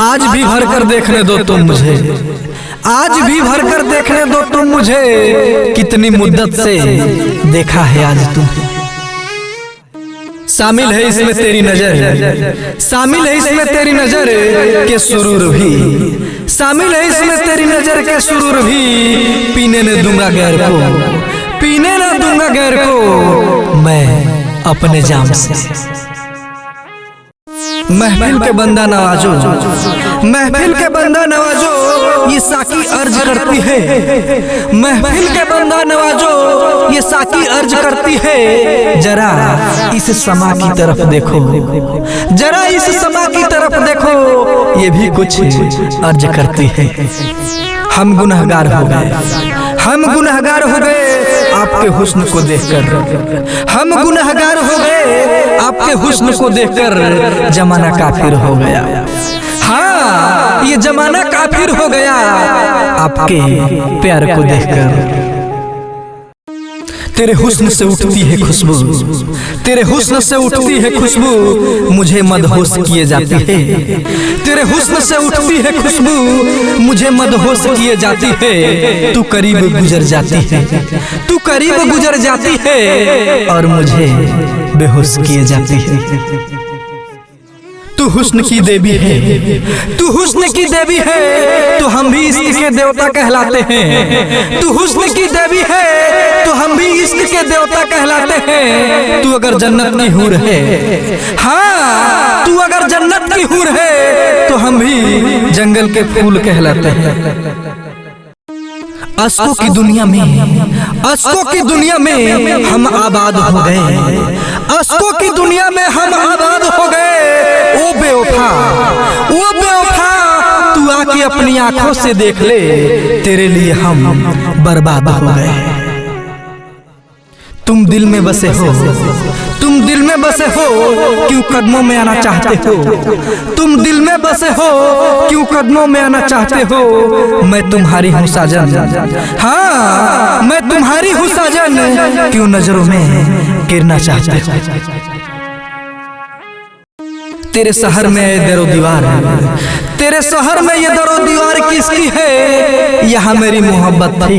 आज भी भर कर देखने दो तुम मुझे, आज भी भर कर देखने दो तुम मुझे, कितनी मुद्दत से देखा है आज तुम। शामिल है इसमें तेरी नजर, शामिल है इसमें तेरी नजर के सुरूर भी, शामिल है इसमें तेरी नजर के सुरूर भी। पीने न दूंगा गैर को, पीने न दूंगा गैर को मैं अपने जाम से। महफिल के बंदा नवाजो, महफिल के बंदा नवाजो ये साकी अर्ज करती है, महफिल के बंदा नवाजो ये साकी अर्ज करती है। जरा इस समा की तरफ देखो, जरा इस समा की तरफ देखो, ये भी कुछ अर्ज करती है। हम गुनहगार हो गए, हम गुनहगार हो गए आपके हुस्न को देखकर, हम गुनहगार हो गए आपके हुस्न को देखकर। जमाना काफिर हो गया, हाँ ये जमाना काफिर हो गया आपके प्यार को देखकर। तेरे हुस्न से उठती है खुशबू, तेरे हुस्न से उठती है खुशबू, मुझे मदहोश किए जाती है। तेरे हुस्न से उठती है खुशबू, मुझे मदहोश किए जाती है। तू करीब गुजर जाती है, तू करीब गुजर जाती है और मुझे बेहोश किए जाती है। तू हुस्न की देवी है, तू हुस्न की देवी है, तो हम भी इश्क के देवता कहलाते हैं। तू हुस्न की देवी है, तो हम भी इश्क के देवता कहलाते हैं। तू अगर जन्नत की हूर है, हाँ तू अगर जन्नत की हूर है, तो हम भी जंगल के फूल कहलाते हैं। अश्कों की दुनिया में, अश्कों की दुनिया में हम आबाद हो गए, अश्कों की दुनिया में हम आबाद हो गए। ओ बेवफा, ओ बेवफा तू आके अपनी आंखों से देख ले, तेरे लिए हम बर्बाद हो गए। तुम दिल में बसे हो, तुम दिल में बसे हो, क्यों कदमों में आना चाहते हो? तुम दिल में बसे हो, क्यों कदमों में आना चाहते हो? मैं तुम्हारी हूँ साजन, हाँ मैं तुम्हारी हूँ साजन, क्यों नजरों में गिरना चाहते हो? तेरे शहर में ये दरो दीवार, तेरे शहर में ये दरो दीवार किसकी है? यहाँ मेरी मोहब्बत थी,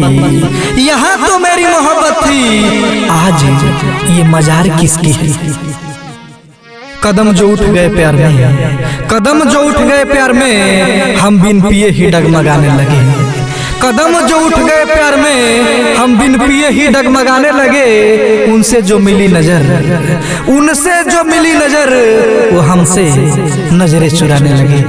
यहाँ तो मेरी मोहब्बत थी, आज ये मजार किसकी है? कदम जो उठ गए प्यार में, कदम जो उठ गए प्यार में, हम बिन पिए ही डगमगाने लगे। कदम जो उठ गए प्यार में, हम बिन पिए ही डगमगाने लगे। उनसे जो मिली नजर, उनसे जो मिली नजर, वो हमसे नजरें चुराने लगे।